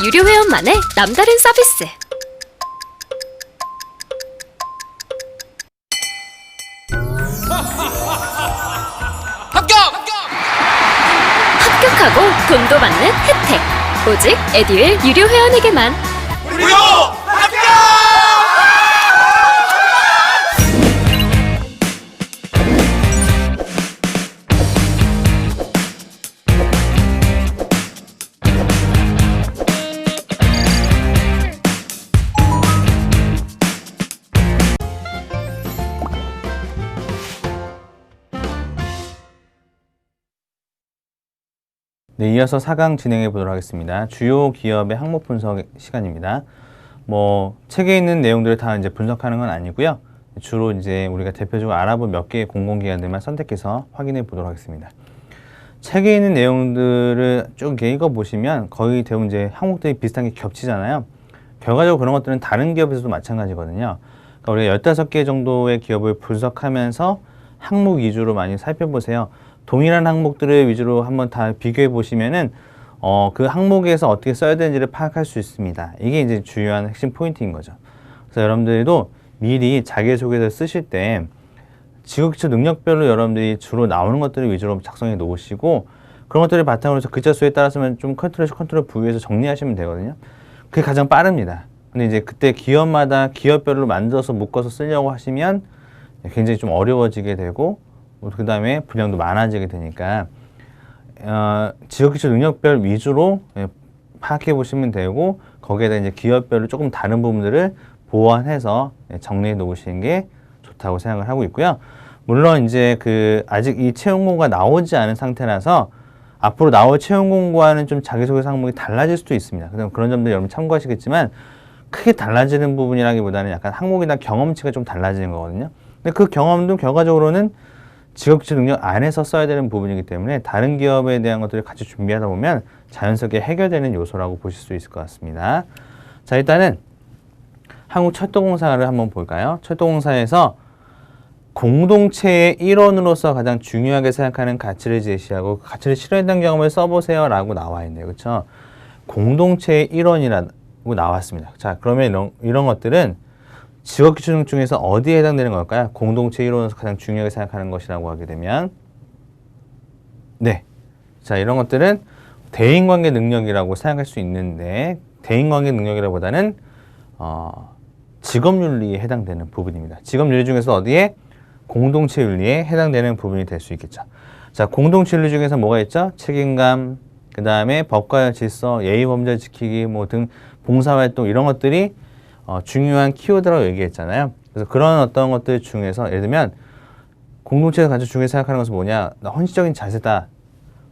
유료 회원만의 남다른 서비스. 합격하고 돈도 받는 혜택. 오직 에듀윌 유료 회원에게만. 무료 합격! 네, 이어서 4강 진행해 보도록 하겠습니다. 주요 기업의 항목 분석 시간입니다. 책에 있는 내용들을 다 이제 분석하는 건 아니고요. 주로 이제 우리가 대표적으로 알아본 몇 개의 공공기관들만 선택해서 확인해 보도록 하겠습니다. 책에 있는 내용들을 쭉 읽어보시면 거의 대부분 이제 항목들이 비슷한 게 겹치잖아요. 결과적으로 그런 것들은 다른 기업에서도 마찬가지거든요. 그러니까 우리가 15개 정도의 기업을 분석하면서 항목 위주로 많이 살펴보세요. 동일한 항목들을 위주로 한번 다 비교해 보시면은 그 항목에서 어떻게 써야 되는지를 파악할 수 있습니다. 이게 이제 주요한 핵심 포인트인 거죠. 그래서 여러분들도 미리 자기소개서 쓰실 때 직업기초 능력별로 여러분들이 주로 나오는 것들을 위주로 작성해 놓으시고 그런 것들을 바탕으로 해서 글자 수에 따라서는 좀 컨트롤 V에서 정리하시면 되거든요. 그게 가장 빠릅니다. 근데 이제 그때 기업마다 기업별로 만들어서 묶어서 쓰려고 하시면 굉장히 좀 어려워지게 되고 그 다음에 분량도 많아지게 되니까 지역기초 능력별 위주로 파악해 보시면 되고 거기에다 이제 기업별로 조금 다른 부분들을 보완해서 정리해 놓으시는 게 좋다고 생각을 하고 있고요. 물론 이제 아직 이 채용 공고가 나오지 않은 상태라서 앞으로 나올 채용 공고와는 좀 자기소개서 항목이 달라질 수도 있습니다. 그런 점들 여러분 참고하시겠지만 크게 달라지는 부분이라기보다는 약간 항목이나 경험치가 좀 달라지는 거거든요. 근데 그 경험도 결과적으로는 직업기초 능력 안에서 써야 되는 부분이기 때문에 다른 기업에 대한 것들을 같이 준비하다 보면 자연스럽게 해결되는 요소라고 보실 수 있을 것 같습니다. 자, 일단은 한국철도공사를 한번 볼까요? 철도공사에서 공동체의 일원으로서 가장 중요하게 생각하는 가치를 제시하고 그 가치를 실현했던 경험을 써보세요 라고 나와 있네요. 그렇죠? 공동체의 일원이라고 나왔습니다. 자, 그러면 이런 것들은 직업기초 능력 중에서 어디에 해당되는 걸까요? 공동체 이론에서 가장 중요하게 생각하는 것이라고 하게 되면 자, 이런 것들은 대인관계 능력이라고 생각할 수 있는데 대인관계 능력이라보다는 직업윤리에 해당되는 부분입니다. 직업윤리 중에서 어디에? 공동체윤리에 해당되는 부분이 될 수 있겠죠. 자, 공동체윤리 중에서 뭐가 있죠? 책임감, 그 다음에 법과 질서, 예의범절 지키기 등 봉사활동 이런 것들이 중요한 키워드라고 얘기했잖아요. 그래서 그런 어떤 것들 중에서 예를 들면 공동체에서 가장 중요하게 생각하는 것은 뭐냐? 나 헌신적인 자세다.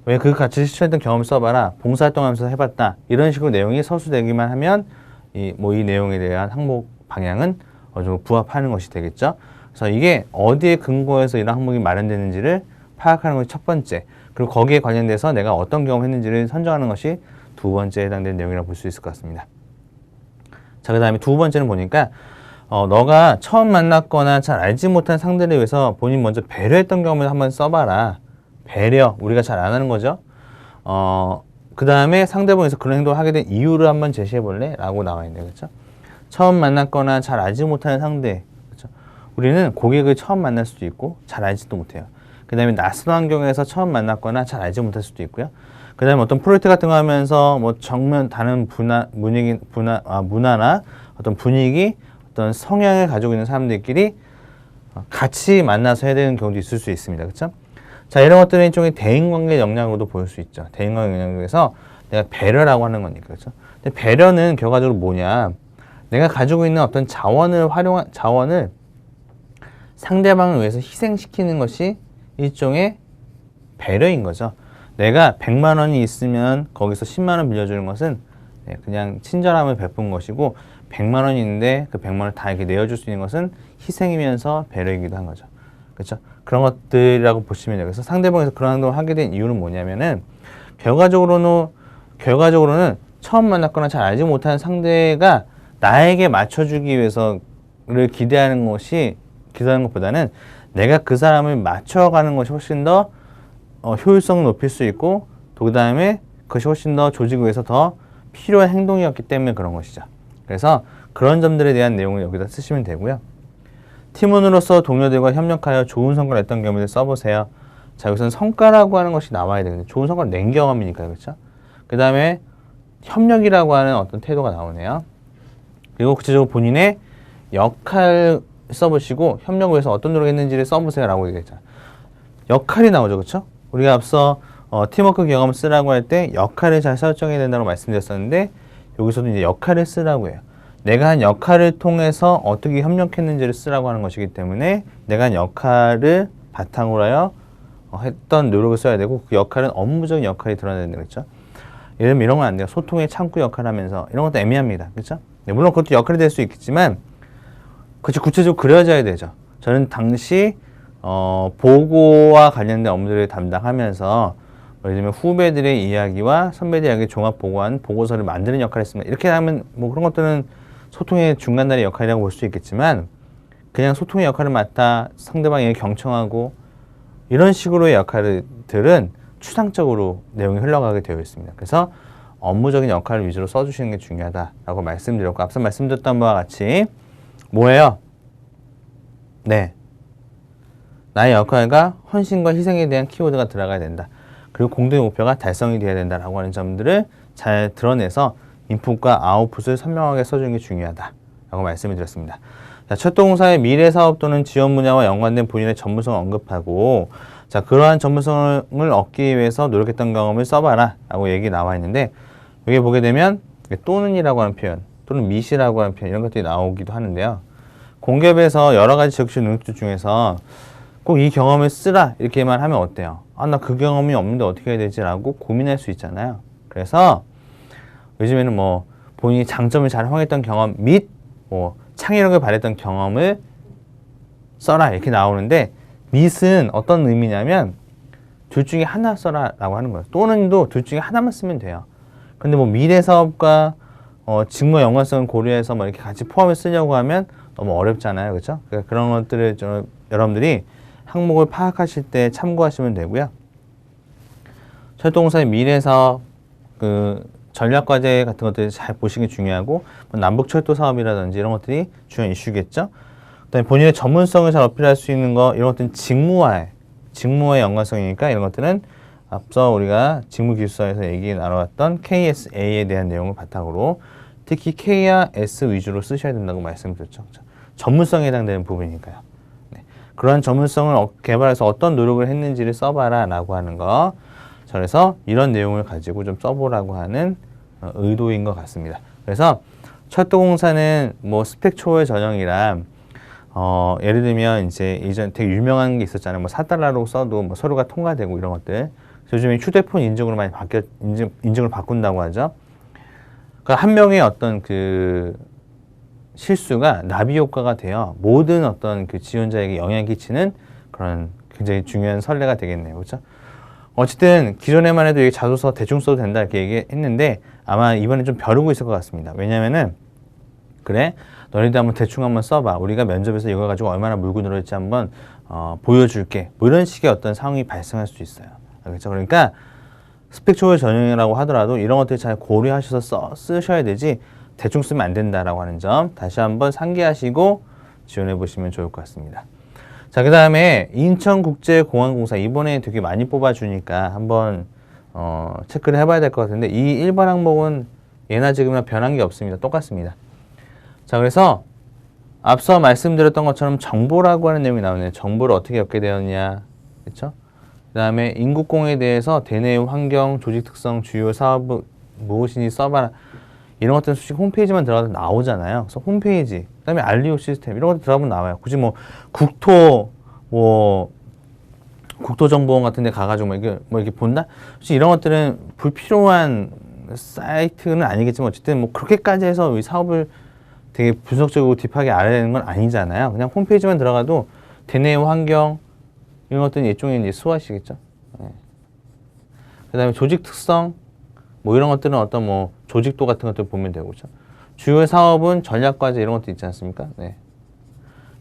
왜 그 가치를 실천했던 경험을 써봐라. 봉사활동하면서 해봤다. 이런 식으로 내용이 서술되기만 하면 이 내용에 대한 항목 방향은 어느 정도 부합하는 것이 되겠죠. 그래서 이게 어디에 근거해서 이런 항목이 마련되는지를 파악하는 것이 첫 번째. 그리고 거기에 관련돼서 내가 어떤 경험을 했는지를 선정하는 것이 두 번째에 해당되는 내용이라고 볼 수 있을 것 같습니다. 자, 그 다음에 두 번째는 보니까 너가 처음 만났거나 잘 알지 못한 상대를 위해서 본인 먼저 배려했던 경험을 한번 써봐라. 배려, 우리가 잘 안 하는 거죠. 그 다음에 상대방에서 그런 행동을 하게 된 이유를 한번 제시해 볼래? 라고 나와 있네요. 그렇죠? 처음 만났거나 잘 알지 못하는 상대. 그렇죠? 우리는 고객을 처음 만날 수도 있고 잘 알지도 못해요. 그 다음에 낯선 환경에서 처음 만났거나 잘 알지 못할 수도 있고요. 그 다음에 어떤 프로젝트 같은 거 하면서 정면 다른 문화나 어떤 분위기, 어떤 성향을 가지고 있는 사람들끼리 같이 만나서 해야 되는 경우도 있을 수 있습니다. 그렇죠? 자, 이런 것들은 일종의 대인관계 역량으로도 볼 수 있죠. 대인관계 역량에서 내가 배려라고 하는 거니까. 그렇죠? 근데 배려는 결과적으로 뭐냐? 내가 가지고 있는 어떤 자원을 상대방을 위해서 희생시키는 것이 일종의 배려인 거죠. 내가 100만 원이 있으면 거기서 10만 원 빌려주는 것은 그냥 친절함을 베푼 것이고 100만 원이 있는데 그 100만 원을 다 이렇게 내어줄 수 있는 것은 희생이면서 배려이기도 한 거죠. 그렇죠? 그런 것들이라고 보시면 돼요. 그래서 상대방에서 그런 행동을 하게 된 이유는 뭐냐면은 결과적으로는 처음 만났거나 잘 알지 못하는 상대가 나에게 맞춰주기 위해서를 기대하는 것보다는 내가 그 사람을 맞춰가는 것이 훨씬 더 효율성을 높일 수 있고 그 다음에 그것이 훨씬 더 조직을 위해서 더 필요한 행동이었기 때문에 그런 것이죠. 그래서 그런 점들에 대한 내용을 여기다 쓰시면 되고요. 팀원으로서 동료들과 협력하여 좋은 성과를 냈던 경험을 써보세요. 자, 여기서는 성과라고 하는 것이 나와야 되거든요. 좋은 성과를 낸 경험이니까요. 그렇죠? 그 다음에 협력이라고 하는 어떤 태도가 나오네요. 그리고 구체적으로 본인의 역할 써보시고 협력을 위해서 어떤 노력을 했는지를 써보세요 라고 얘기했잖아요. 역할이 나오죠. 그렇죠? 우리가 앞서 팀워크 경험을 쓰라고 할 때 역할을 잘 설정해야 된다고 말씀드렸었는데 여기서도 이제 역할을 쓰라고 해요. 내가 한 역할을 통해서 어떻게 협력했는지를 쓰라고 하는 것이기 때문에 내가 한 역할을 바탕으로 하여 했던 노력을 써야 되고 그 역할은 업무적인 역할이 드러나야 된다 그랬죠. 예를 들면 이런 건 안 돼요. 소통의 창구 역할을 하면서 이런 것도 애매합니다. 그렇죠? 네, 물론 그것도 역할이 될 수 있겠지만 그치 구체적으로 그려져야 되죠. 저는 당시 보고와 관련된 업무들을 담당하면서 예를 들면 후배들의 이야기와 선배들의 이야기 종합 보고한 보고서를 만드는 역할을 했습니다. 이렇게 하면 뭐 그런 것들은 소통의 중간다리 역할이라고 볼 수 있겠지만 그냥 소통의 역할을 맡아 상대방에게 경청하고 이런 식으로의 역할들은 추상적으로 내용이 흘러가게 되어 있습니다. 그래서 업무적인 역할을 위주로 써주시는 게 중요하다라고 말씀드렸고 앞서 말씀드렸던 바와 같이 뭐예요? 네. 나의 역할과 헌신과 희생에 대한 키워드가 들어가야 된다. 그리고 공동의 목표가 달성이 되어야 된다라고 하는 점들을 잘 드러내서 인풋과 아웃풋을 선명하게 써주는 게 중요하다라고 말씀을 드렸습니다. 자, 철도공사의 미래 사업 또는 지원 분야와 연관된 본인의 전문성을 언급하고 자, 그러한 전문성을 얻기 위해서 노력했던 경험을 써봐라 라고 얘기 나와 있는데 여기 보게 되면 또는이라고 하는 표현 또는 미시라고 하는 표현 이런 것들이 나오기도 하는데요. 공기업에서 여러 가지 적시 능력들 중에서 꼭 이 경험을 쓰라 이렇게만 하면 어때요? 아, 나 그 경험이 없는데 어떻게 해야 되지? 라고 고민할 수 있잖아요. 그래서 요즘에는 뭐 본인이 장점을 잘 활용했던 경험 및 뭐 창의력을 발휘했던 경험을 써라 이렇게 나오는데 밋은 어떤 의미냐면 둘 중에 하나 써라 라고 하는 거예요. 또는도 둘 중에 하나만 쓰면 돼요. 근데 뭐 미래 사업과 직무 연관성을 고려해서 뭐 이렇게 같이 포함을 쓰려고 하면 너무 어렵잖아요. 그렇죠? 그러니까 그런 것들을 좀 여러분들이 항목을 파악하실 때 참고하시면 되고요. 철도공사의 미래사업 그 전략과제 같은 것들 잘 보시는 게 중요하고 뭐 남북철도 사업이라든지 이런 것들이 중요한 이슈겠죠. 그다음에 본인의 전문성을 잘 어필할 수 있는 거 이런 것들은 직무와의 연관성이니까 이런 것들은 앞서 우리가 직무기술서에서 얘기 나눠왔던 KSA에 대한 내용을 바탕으로 특히 K와 S 위주로 쓰셔야 된다고 말씀드렸죠. 전문성에 해당되는 부분이니까요. 네. 그러한 전문성을 개발해서 어떤 노력을 했는지를 써봐라 라고 하는 거. 그래서 이런 내용을 가지고 좀 써보라고 하는 의도인 것 같습니다. 그래서 철도공사는 뭐 스펙 초월 전형이라 예를 들면 이제 예전 되게 유명한 게 있었잖아요. 뭐 4달러로 써도 뭐 서류가 통과되고 이런 것들. 요즘에 휴대폰 인증으로 많이 인증을 바꾼다고 하죠. 그러니까 한 명의 어떤 그 실수가 나비 효과가 되어 모든 어떤 그 지원자에게 영향을 끼치는 그런 굉장히 중요한 선례가 되겠네요. 그렇죠? 어쨌든 기존에만 해도 이게 자소서 대충 써도 된다 이렇게 얘기했는데 아마 이번에 좀 벼르고 있을 것 같습니다. 왜냐면은 그래 너희들 한번 대충 한번 써봐. 우리가 면접에서 이거 가지고 얼마나 물고 늘어질지 한번 보여줄게. 뭐 이런 식의 어떤 상황이 발생할 수 있어요. 그렇죠? 그러니까 스펙 초월 전형이라고 하더라도 이런 것들 잘 고려하셔서 쓰셔야 되지 대충 쓰면 안 된다라고 하는 점 다시 한번 상기하시고 지원해 보시면 좋을 것 같습니다. 자, 그 다음에 인천국제공항공사 이번에 되게 많이 뽑아주니까 한번 체크를 해봐야 될 것 같은데 이 1번 항목은 예나 지금이나 변한 게 없습니다. 똑같습니다. 자, 그래서 앞서 말씀드렸던 것처럼 정보라고 하는 내용이 나오네요. 정보를 어떻게 얻게 되었냐, 그렇죠? 그 다음에 인국공에 대해서 대내 환경, 조직 특성, 주요 사업 무엇이니 써봐라. 이런 것들은 솔직히 홈페이지만 들어가도 나오잖아요. 그래서 홈페이지, 그 다음에 알리오 시스템 이런 것들 들어가면 나와요. 굳이 뭐 국토정보원 같은 데 가가지고 뭐 이렇게 본다? 솔직히 이런 것들은 불필요한 사이트는 아니겠지만 어쨌든 뭐 그렇게까지 해서 이 사업을 되게 분석적이고 딥하게 알아야 되는 건 아니잖아요. 그냥 홈페이지만 들어가도 대내 환경 이런 것들은 일종의 이제 수화시겠죠. 네. 그 다음에 조직 특성 뭐 이런 것들은 어떤 뭐 조직도 같은 것들 보면 되고 그렇죠. 주요 사업은 전략과제 이런 것도 있지 않습니까? 네.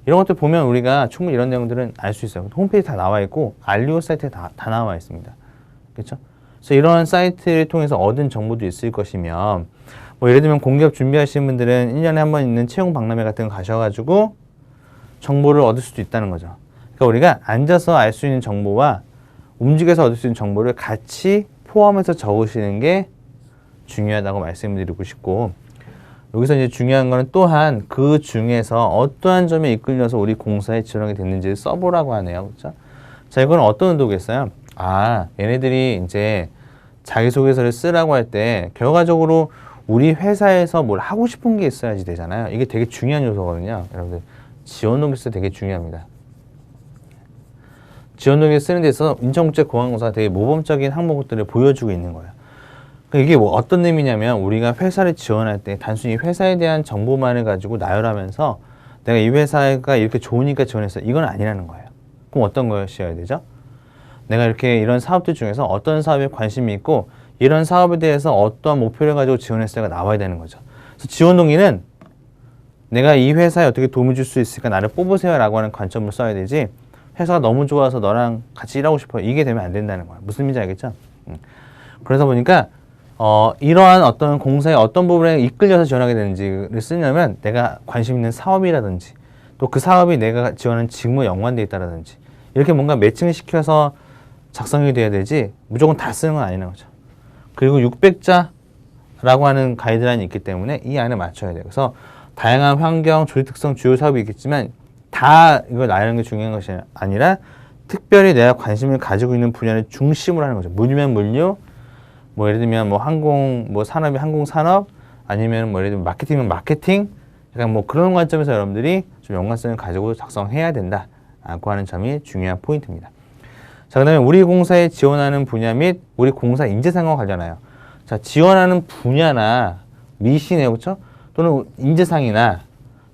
이런 것들 보면 우리가 충분히 이런 내용들은 알 수 있어요. 홈페이지 다 나와 있고 알리오 사이트에 다 나와 있습니다. 그렇죠? 그래서 이런 사이트를 통해서 얻은 정보도 있을 것이며 뭐 예를 들면 공기업 준비하시는 분들은 1년에 한 번 있는 채용 박람회 같은 거 가셔가지고 정보를 얻을 수도 있다는 거죠. 그러니까 우리가 앉아서 알 수 있는 정보와 움직여서 얻을 수 있는 정보를 같이 포함해서 적으시는 게 중요하다고 말씀드리고 싶고, 여기서 이제 중요한 거는 또한 그 중에서 어떠한 점에 이끌려서 우리 공사에 지원하게 됐는지를 써보라고 하네요. 그렇죠? 자, 이건 어떤 의도겠어요? 얘네들이 이제 자기소개서를 쓰라고 할 때 결과적으로 우리 회사에서 뭘 하고 싶은 게 있어야지 되잖아요. 이게 되게 중요한 요소거든요. 여러분들, 지원 동기서 되게 중요합니다. 지원 동기 쓰는 데 있어서 인천국제공항공사가 되게 모범적인 항목들을 보여주고 있는 거예요. 이게 뭐 어떤 의미냐면, 우리가 회사를 지원할 때 단순히 회사에 대한 정보만을 가지고 나열하면서 내가 이 회사가 이렇게 좋으니까 지원했어, 이건 아니라는 거예요. 그럼 어떤 것이어야 되죠? 내가 이렇게 이런 사업들 중에서 어떤 사업에 관심이 있고 이런 사업에 대해서 어떠한 목표를 가지고 지원했어가 나와야 되는 거죠. 그래서 지원 동기는 내가 이 회사에 어떻게 도움을 줄 수 있을까, 나를 뽑으세요 라고 하는 관점을 써야 되지, 회사가 너무 좋아서 너랑 같이 일하고 싶어요, 이게 되면 안 된다는 거예요. 무슨 의미인지 알겠죠? 그러다 보니까 이러한 어떤 공사의 어떤 부분에 이끌려서 지원하게 되는지를 쓰려면 내가 관심 있는 사업이라든지 또 그 사업이 내가 지원하는 직무에 연관되어 있다라든지 이렇게 뭔가 매칭을 시켜서 작성이 돼야 되지 무조건 다 쓰는 건 아니라는 거죠. 그리고 600자라고 하는 가이드라인이 있기 때문에 이 안에 맞춰야 돼요. 그래서 다양한 환경, 조직 특성, 주요 사업이 있겠지만 다 이걸 나열하는 게 중요한 것이 아니라 특별히 내가 관심을 가지고 있는 분야를 중심으로 하는 거죠. 물류면 물류, 뭐 예를 들면 뭐 항공, 뭐 산업이 항공산업, 아니면 뭐 예를 들면 마케팅이면 마케팅, 약간 뭐 그런 관점에서 여러분들이 좀 연관성을 가지고 작성해야 된다라고 하는 점이 중요한 포인트입니다. 자, 그 다음에 우리 공사에 지원하는 분야 및 우리 공사 인재상과 관련하여, 자, 지원하는 분야나 미신에, 그렇죠? 또는 인재상이나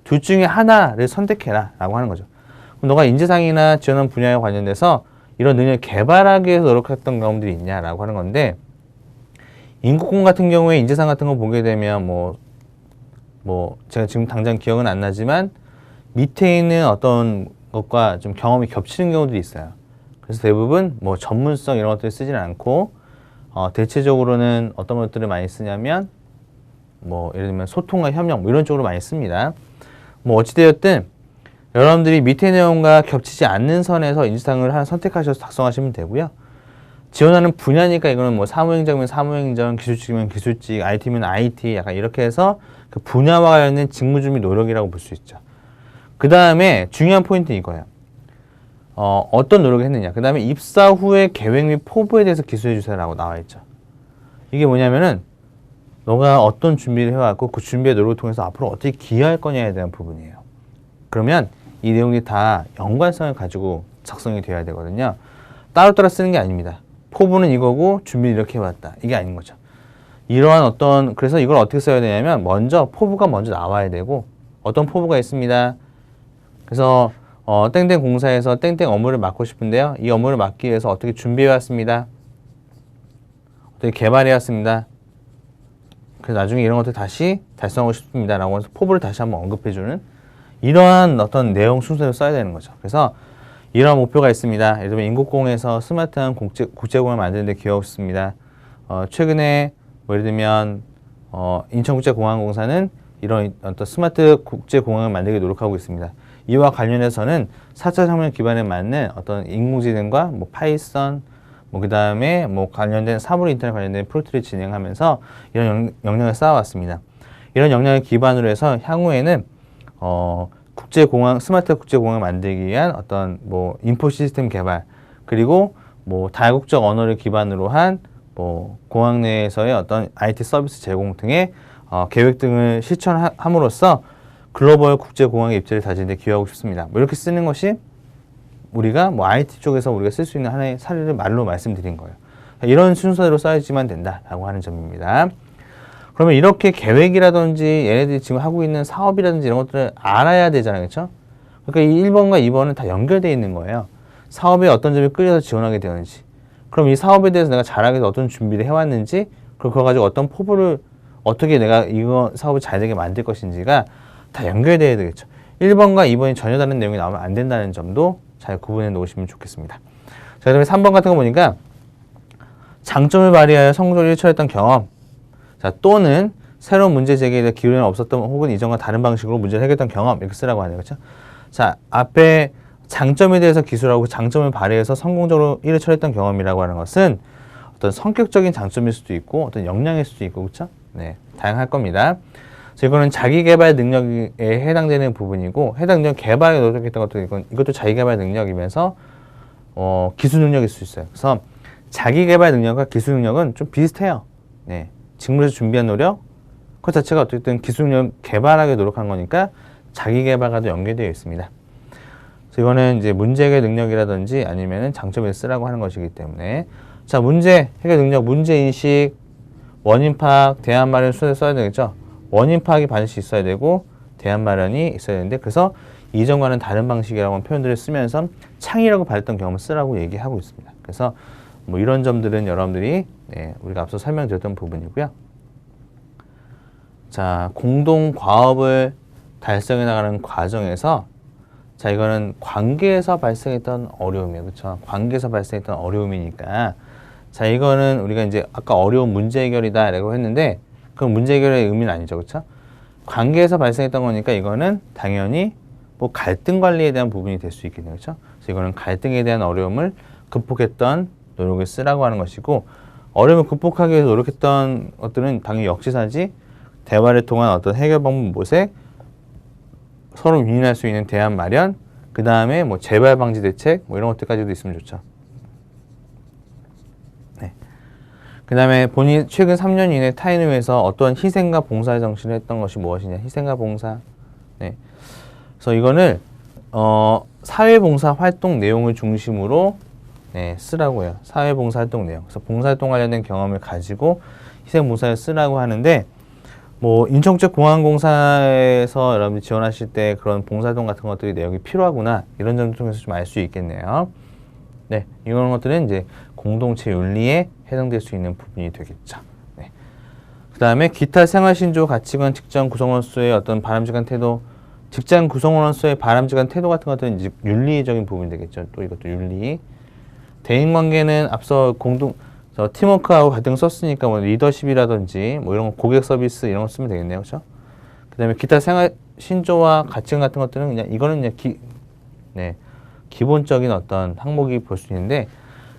둘 중에 하나를 선택해라 라고 하는 거죠. 그럼 너가 인재상이나 지원하는 분야에 관련돼서 이런 능력을 개발하기 위해서 노력했던 경험들이 있냐라고 하는 건데, 인국공 같은 경우에 인재상 같은 거 보게 되면 뭐 제가 지금 당장 기억은 안 나지만 밑에 있는 어떤 것과 좀 경험이 겹치는 경우들이 있어요. 그래서 대부분 뭐 전문성 이런 것들을 쓰지는 않고 대체적으로는 어떤 것들을 많이 쓰냐면 뭐 예를 들면 소통과 협력 뭐 이런 쪽으로 많이 씁니다. 뭐 어찌되었든 여러분들이 밑에 내용과 겹치지 않는 선에서 인재상을 하나 선택하셔서 작성하시면 되고요. 지원하는 분야니까 이거는 뭐 사무행정이면 사무행정, 기술직이면 기술직, IT면 IT, 약간 이렇게 해서 그 분야와 관련된 직무 준비 노력이라고 볼 수 있죠. 그 다음에 중요한 포인트는 이거예요. 어떤 노력을 했느냐. 그 다음에 입사 후의 계획 및 포부에 대해서 기술해 주세요라고 나와 있죠. 이게 뭐냐면은 너가 어떤 준비를 해왔고 그 준비의 노력을 통해서 앞으로 어떻게 기여할 거냐에 대한 부분이에요. 그러면 이 내용이 다 연관성을 가지고 작성이 되어야 되거든요. 따로따로 쓰는 게 아닙니다. 포부는 이거고 준비를 이렇게 해왔다, 이게 아닌 거죠. 이러한 그래서 이걸 어떻게 써야 되냐면 먼저 포부가 먼저 나와야 되고, 어떤 포부가 있습니다. 그래서 땡땡 공사에서 땡땡 업무를 맡고 싶은데요, 이 업무를 맡기 위해서 어떻게 준비해 왔습니다, 어떻게 개발해 왔습니다. 그래서 나중에 이런 것들 다시 달성하고 싶습니다 라고 해서 포부를 다시 한번 언급해주는 이러한 어떤 내용 순서를 써야 되는 거죠. 그래서 이러한 목표가 있습니다. 예를 들면 인국공에서 스마트한 국제공항을 만드는 데 기여하고 싶습니다. 최근에 뭐 예를 들면 인천국제공항공사는 이런 어떤 스마트 국제공항을 만들기 노력하고 있습니다. 이와 관련해서는 4차 혁명 기반에 맞는 어떤 인공지능과 뭐 파이썬, 뭐 그 다음에 뭐 관련된 사물 인터넷 관련된 프로젝트를 진행하면서 이런 역량을 쌓아왔습니다. 이런 역량을 기반으로 해서 향후에는 국제공항, 스마트 국제공항을 만들기 위한 어떤 뭐 인포 시스템 개발, 그리고 뭐 다국적 언어를 기반으로 한 뭐 공항 내에서의 어떤 IT 서비스 제공 등의 계획 등을 실천함으로써 글로벌 국제공항의 입지를 다지는 데 기여하고 싶습니다. 뭐 이렇게 쓰는 것이 우리가 뭐 IT 쪽에서 우리가 쓸 수 있는 하나의 사례를 말로 말씀드린 거예요. 이런 순서대로 써야지만 된다라고 하는 점입니다. 그러면 이렇게 계획이라든지 얘네들이 지금 하고 있는 사업이라든지 이런 것들을 알아야 되잖아요. 그렇죠? 그러니까 이 1번과 2번은 다 연결되어 있는 거예요. 사업에 어떤 점이 끌려서 지원하게 되는지, 그럼 이 사업에 대해서 내가 잘하기 위해서 어떤 준비를 해왔는지, 그리고 그거 가지고 어떤 포부를 어떻게 내가 이거 사업을 잘 되게 만들 것인지가 다 연결되어야 되겠죠. 1번과 2번이 전혀 다른 내용이 나오면 안 된다는 점도 잘 구분해 놓으시면 좋겠습니다. 자, 그 다음에 3번 같은 거 보니까 장점을 발휘하여 성적을 일처했던 경험, 자, 또는 새로운 문제 제기에 대해 기존에 없었던 혹은 이전과 다른 방식으로 문제를 해결했던 경험 이렇게 쓰라고 하네요. 그렇죠? 자, 앞에 장점에 대해서 기술하고 장점을 발휘해서 성공적으로 일을 처리했던 경험이라고 하는 것은 어떤 성격적인 장점일 수도 있고 어떤 역량일 수도 있고 그렇죠? 네, 다양할 겁니다. 그래서 이거는 자기개발 능력에 해당되는 부분이고 해당 능력 개발에 노력했던 것도 이것도 자기개발 능력이면서 기술 능력일 수 있어요. 그래서 자기개발 능력과 기술 능력은 좀 비슷해요. 네, 직무에서 준비한 노력 그 자체가 어쨌든 기술 능력 개발하게 노력한 거니까 자기개발과도 연계되어 있습니다. 그래서 이거는 이제 문제 해결 능력이라든지 아니면은 장점에 쓰라고 하는 것이기 때문에 자, 문제 해결 능력, 문제 인식, 원인 파악, 대안 마련 순서 써야 되겠죠. 원인 파악이 반드시 있어야 되고 대안 마련이 있어야 되는데 그래서 이전과는 다른 방식이라고 하는 표현들을 쓰면서 창의라고 발휘했던 경험을 쓰라고 얘기하고 있습니다. 그래서 뭐 이런 점들은 여러분들이 우리가 앞서 설명드렸던 부분이고요. 자, 공동 과업을 달성해 나가는 과정에서 자, 이거는 관계에서 발생했던 어려움이에요. 그렇죠? 관계에서 발생했던 어려움이니까 자, 이거는 우리가 이제 아까 어려운 문제 해결이다 라고 했는데 그건 문제 해결의 의미는 아니죠. 그렇죠? 관계에서 발생했던 거니까 이거는 당연히 뭐 갈등 관리에 대한 부분이 될 수 있겠네요. 그렇죠? 그래서 이거는 갈등에 대한 어려움을 극복했던 노력을 쓰라고 하는 것이고 어려움을 극복하기 위해서 노력했던 것들은 당연히 역지사지 대화를 통한 어떤 해결 방법 모색 서로 윈윈할 수 있는 대안 마련 그 다음에 뭐 재발 방지 대책 뭐 이런 것들까지도 있으면 좋죠. 네. 그 다음에 본인이 최근 3년 이내 타인을 위해서 어떤 희생과 봉사의 정신을 했던 것이 무엇이냐 희생과 봉사 네. 그래서 이거는 사회봉사 활동 내용을 중심으로 쓰라고 해요. 사회봉사 활동 내용. 그래서 봉사활동 관련된 경험을 가지고 희생봉사를 쓰라고 하는데 뭐 인천국제 공항공사에서 여러분들 지원하실 때 그런 봉사활동 같은 것들이 내용이 필요하구나 이런 점을 통해서 좀 알 수 있겠네요. 네, 이런 것들은 이제 공동체 윤리에 해당될 수 있는 부분이 되겠죠. 네. 그 다음에 기타 생활신조 가치관 직장 구성원수의 어떤 바람직한 태도 직장 구성원으로서의 바람직한 태도 같은 것들은 이제 윤리적인 부분이 되겠죠. 또 이것도 윤리. 대인관계는 앞서 팀워크하고 갈등 썼으니까 뭐 리더십이라든지 뭐 이런 거 고객 서비스 이런 거 쓰면 되겠네요. 그렇죠? 그다음에 기타 생활 신조와 가치관 같은 것들은 그냥 이거는 그냥 기본적인 어떤 항목이 볼 수 있는데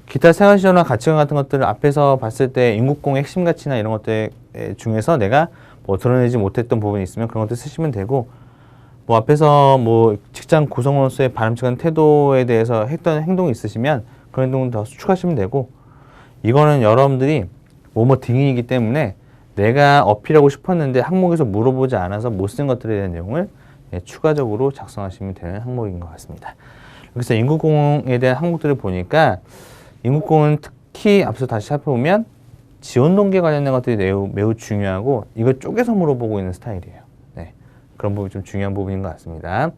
기타 생활 신조나 가치관 같은 것들을 앞에서 봤을 때 인국공의 핵심 가치나 이런 것들 중에서 내가 뭐 드러내지 못했던 부분이 있으면 그런 것들 쓰시면 되고 뭐 앞에서 뭐 직장 구성원으로서의 바람직한 태도에 대해서 했던 행동이 있으시면 그런 행동을 더 수축하시면 되고 이거는 여러분들이 뭐뭐 등이기 때문에 내가 어필하고 싶었는데 항목에서 물어보지 않아서 못 쓴 것들에 대한 내용을 추가적으로 작성하시면 되는 항목인 것 같습니다. 그래서 인국공에 대한 항목들을 보니까 인국공은 특히 앞서 다시 살펴보면 지원 동기 관련된 것들이 매우 중요하고 이걸 쪼개서 물어보고 있는 스타일이에요. 네, 그런 부분이 좀 중요한 부분인 것 같습니다.